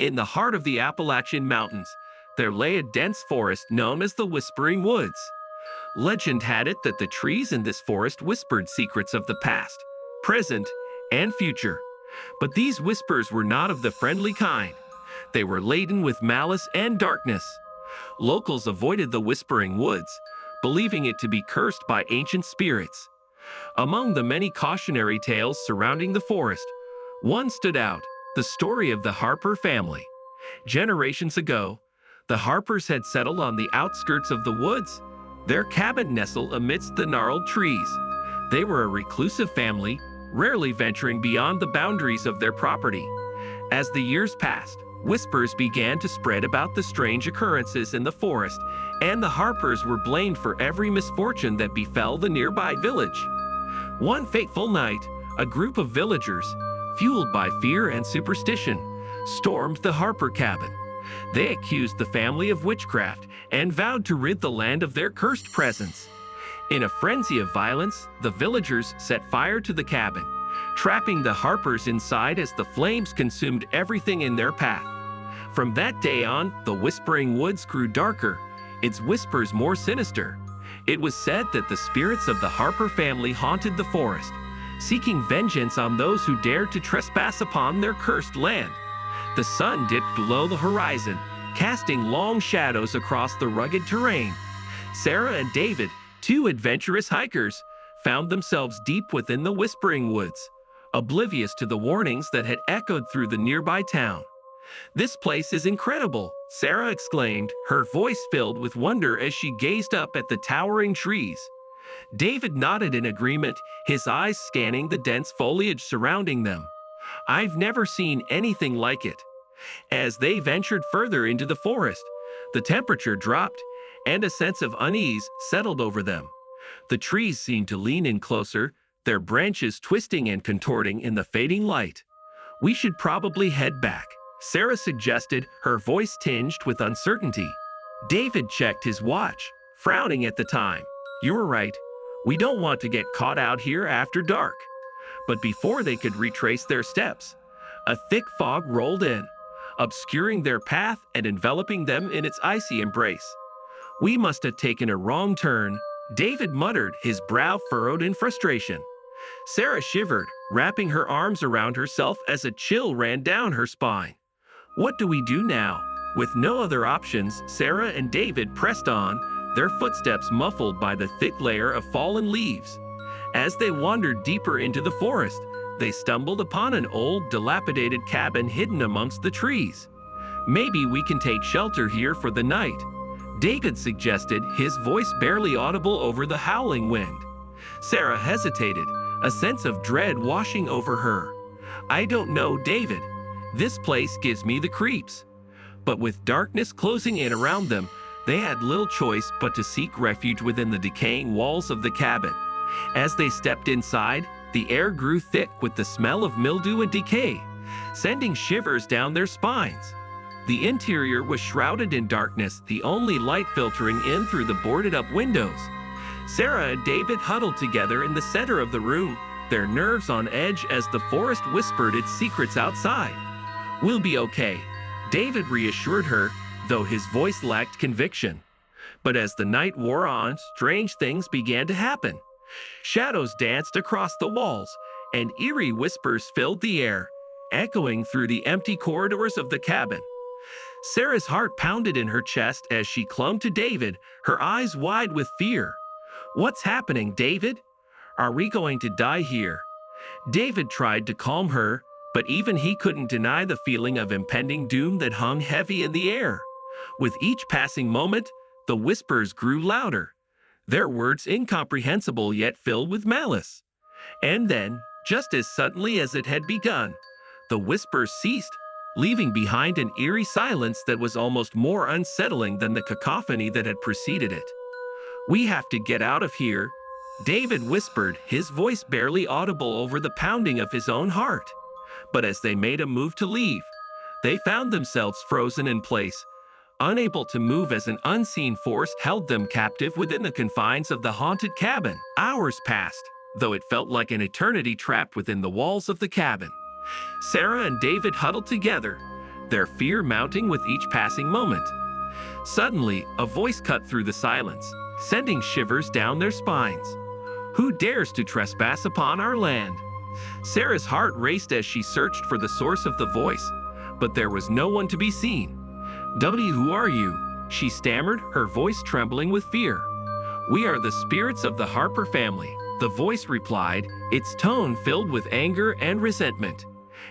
In the heart of the Appalachian Mountains, there lay a dense forest known as the Whispering Woods. Legend had it that the trees in this forest whispered secrets of the past, present, and future. But these whispers were not of the friendly kind. They were laden with malice and darkness. Locals avoided the Whispering Woods, believing it to be cursed by ancient spirits. Among the many cautionary tales surrounding the forest, one stood out: the story of the Harper family. Generations ago, the Harpers had settled on the outskirts of the woods. Their cabin nestled amidst the gnarled trees. They were a reclusive family, rarely venturing beyond the boundaries of their property. As the years passed, whispers began to spread about the strange occurrences in the forest, and the Harpers were blamed for every misfortune that befell the nearby village. One fateful night, a group of villagers, fueled by fear and superstition, stormed the Harper cabin. They accused the family of witchcraft and vowed to rid the land of their cursed presence. In a frenzy of violence, the villagers set fire to the cabin, trapping the Harpers inside as the flames consumed everything in their path. From that day on, the Whispering Woods grew darker, its whispers more sinister. It was said that the spirits of the Harper family haunted the forest, seeking vengeance on those who dared to trespass upon their cursed land. The sun dipped below the horizon, casting long shadows across the rugged terrain. Sarah and David, two adventurous hikers, found themselves deep within the Whispering Woods, oblivious to the warnings that had echoed through the nearby town. "This place is incredible," Sarah exclaimed, her voice filled with wonder as she gazed up at the towering trees. David nodded in agreement, his eyes scanning the dense foliage surrounding them. "I've never seen anything like it." As they ventured further into the forest, the temperature dropped, and a sense of unease settled over them. The trees seemed to lean in closer, their branches twisting and contorting in the fading light. "We should probably head back," Sarah suggested, her voice tinged with uncertainty. David checked his watch, frowning at the time. "You were right. We don't want to get caught out here after dark." But before they could retrace their steps, a thick fog rolled in, obscuring their path and enveloping them in its icy embrace. "We must have taken a wrong turn," David muttered, his brow furrowed in frustration. Sarah shivered, wrapping her arms around herself as a chill ran down her spine. "What do we do now?" With no other options, Sarah and David pressed on, their footsteps muffled by the thick layer of fallen leaves. As they wandered deeper into the forest, they stumbled upon an old, dilapidated cabin hidden amongst the trees. "Maybe we can take shelter here for the night," David suggested, his voice barely audible over the howling wind. Sarah hesitated, a sense of dread washing over her. "I don't know, David. This place gives me the creeps." But with darkness closing in around them, they had little choice but to seek refuge within the decaying walls of the cabin. As they stepped inside, the air grew thick with the smell of mildew and decay, sending shivers down their spines. The interior was shrouded in darkness, the only light filtering in through the boarded-up windows. Sarah and David huddled together in the center of the room, their nerves on edge as the forest whispered its secrets outside. "We'll be okay," David reassured her, though his voice lacked conviction. But as the night wore on, strange things began to happen. Shadows danced across the walls, and eerie whispers filled the air, echoing through the empty corridors of the cabin. Sarah's heart pounded in her chest as she clung to David, her eyes wide with fear. "What's happening, David? Are we going to die here?" David tried to calm her, but even he couldn't deny the feeling of impending doom that hung heavy in the air. With each passing moment, the whispers grew louder, their words incomprehensible yet filled with malice. And then, just as suddenly as it had begun, the whispers ceased, leaving behind an eerie silence that was almost more unsettling than the cacophony that had preceded it. "We have to get out of here," David whispered, his voice barely audible over the pounding of his own heart. But as they made a move to leave, they found themselves frozen in place, unable to move as an unseen force held them captive within the confines of the haunted cabin. Hours passed, though it felt like an eternity trapped within the walls of the cabin. Sarah and David huddled together, their fear mounting with each passing moment. Suddenly, a voice cut through the silence, sending shivers down their spines. "Who dares to trespass upon our land?" Sarah's heart raced as she searched for the source of the voice, but there was no one to be seen. Who are you?" she stammered, her voice trembling with fear. "We are the spirits of the Harper family," the voice replied, its tone filled with anger and resentment.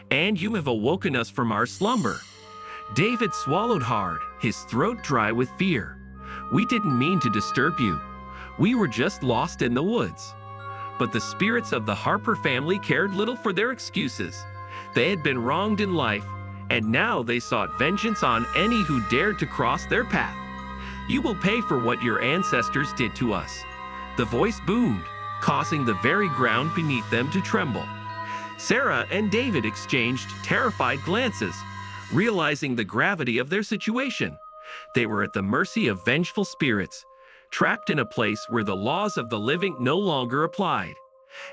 "And you have awoken us from our slumber." David swallowed hard, his throat dry with fear. "We didn't mean to disturb you. We were just lost in the woods." But the spirits of the Harper family cared little for their excuses. They had been wronged in life, and now they sought vengeance on any who dared to cross their path. "You will pay for what your ancestors did to us," the voice boomed, causing the very ground beneath them to tremble. Sarah and David exchanged terrified glances, realizing the gravity of their situation. They were at the mercy of vengeful spirits, trapped in a place where the laws of the living no longer applied.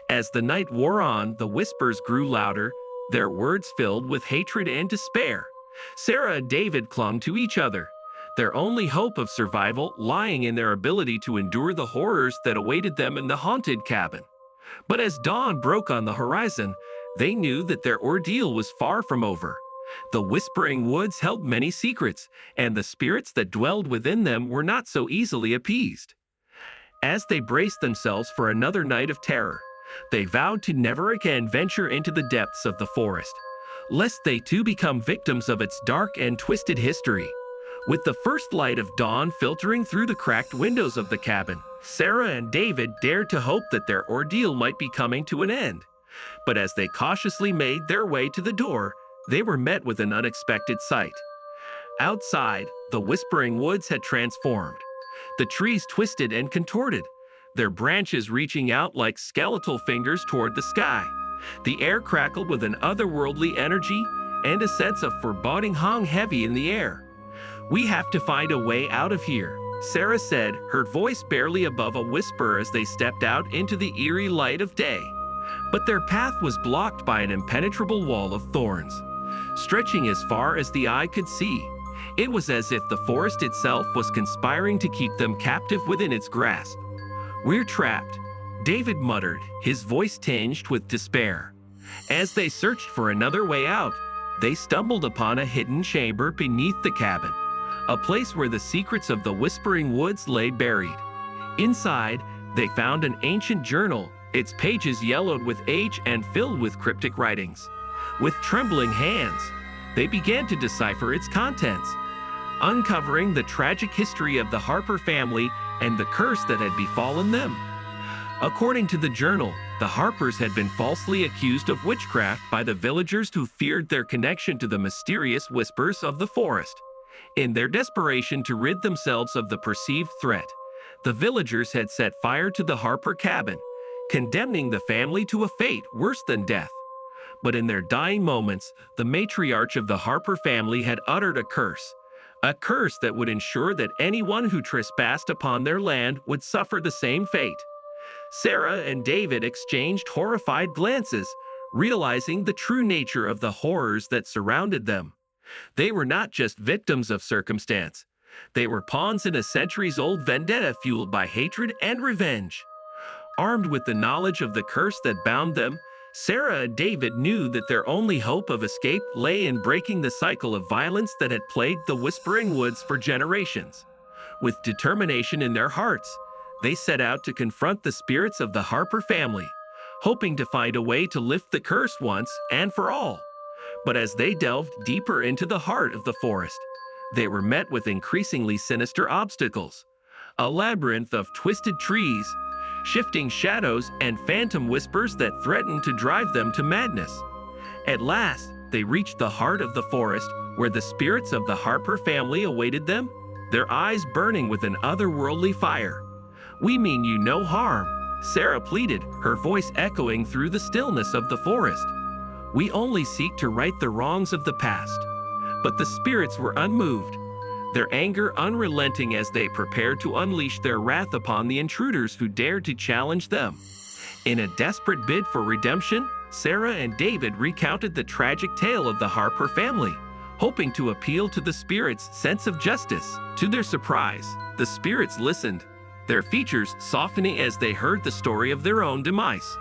As the night wore on, the whispers grew louder, their words filled with hatred and despair. Sarah and David clung to each other, their only hope of survival lying in their ability to endure the horrors that awaited them in the haunted cabin. But as dawn broke on the horizon, they knew that their ordeal was far from over. The Whispering Woods held many secrets, and the spirits that dwelled within them were not so easily appeased. As they braced themselves for another night of terror, they vowed to never again venture into the depths of the forest, lest they too become victims of its dark and twisted history. With the first light of dawn filtering through the cracked windows of the cabin, Sarah and David dared to hope that their ordeal might be coming to an end. But as they cautiously made their way to the door, they were met with an unexpected sight. Outside, the Whispering Woods had transformed. The trees twisted and contorted, their branches reaching out like skeletal fingers toward the sky. The air crackled with an otherworldly energy, and a sense of foreboding hung heavy in the air. "We have to find a way out of here," Sarah said, her voice barely above a whisper as they stepped out into the eerie light of day. But their path was blocked by an impenetrable wall of thorns, stretching as far as the eye could see. It was as if the forest itself was conspiring to keep them captive within its grasp. "We're trapped," David muttered, his voice tinged with despair. As they searched for another way out, they stumbled upon a hidden chamber beneath the cabin, a place where the secrets of the Whispering Woods lay buried. Inside, they found an ancient journal, its pages yellowed with age and filled with cryptic writings. With trembling hands, they began to decipher its contents, uncovering the tragic history of the Harper family and the curse that had befallen them. According to the journal, the Harpers had been falsely accused of witchcraft by the villagers who feared their connection to the mysterious whispers of the forest. In their desperation to rid themselves of the perceived threat, the villagers had set fire to the Harper cabin, condemning the family to a fate worse than death. But in their dying moments, the matriarch of the Harper family had uttered a curse that would ensure that anyone who trespassed upon their land would suffer the same fate. Sarah and David exchanged horrified glances, realizing the true nature of the horrors that surrounded them. They were not just victims of circumstance. They were pawns in a centuries-old vendetta fueled by hatred and revenge. Armed with the knowledge of the curse that bound them, Sarah and David knew that their only hope of escape lay in breaking the cycle of violence that had plagued the Whispering Woods for generations. With determination in their hearts, they set out to confront the spirits of the Harper family, hoping to find a way to lift the curse once and for all. But as they delved deeper into the heart of the forest, they were met with increasingly sinister obstacles. A labyrinth of twisted trees, shifting shadows, and phantom whispers that threatened to drive them to madness. At last, they reached the heart of the forest, where the spirits of the Harper family awaited them, their eyes burning with an otherworldly fire. "We mean you no harm," Sarah pleaded, her voice echoing through the stillness of the forest. "We only seek to right the wrongs of the past." But the spirits were unmoved, their anger unrelenting as they prepared to unleash their wrath upon the intruders who dared to challenge them. In a desperate bid for redemption, Sarah and David recounted the tragic tale of the Harper family, hoping to appeal to the spirits' sense of justice. To their surprise, the spirits listened, their features softening as they heard the story of their own demise.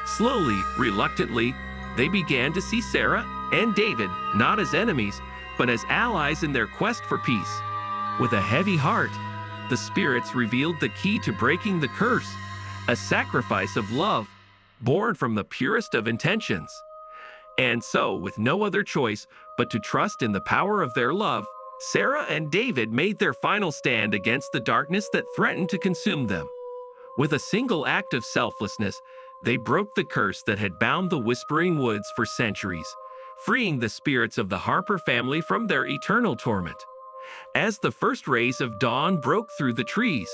Slowly, reluctantly, they began to see Sarah and David not as enemies, but as allies in their quest for peace. With a heavy heart, the spirits revealed the key to breaking the curse, a sacrifice of love, born from the purest of intentions. And so, with no other choice but to trust in the power of their love, Sarah and David made their final stand against the darkness that threatened to consume them. With a single act of selflessness, they broke the curse that had bound the Whispering Woods for centuries, freeing the spirits of the Harper family from their eternal torment. As the first rays of dawn broke through the trees,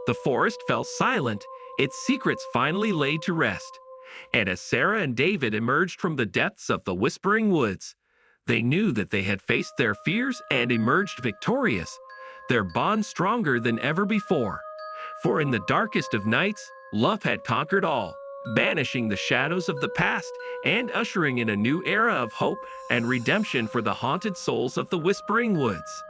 the forest fell silent, its secrets finally laid to rest. And as Sarah and David emerged from the depths of the Whispering Woods, they knew that they had faced their fears and emerged victorious, their bond stronger than ever before. For in the darkest of nights, love had conquered all, banishing the shadows of the past and ushering in a new era of hope and redemption for the haunted souls of the Whispering Woods.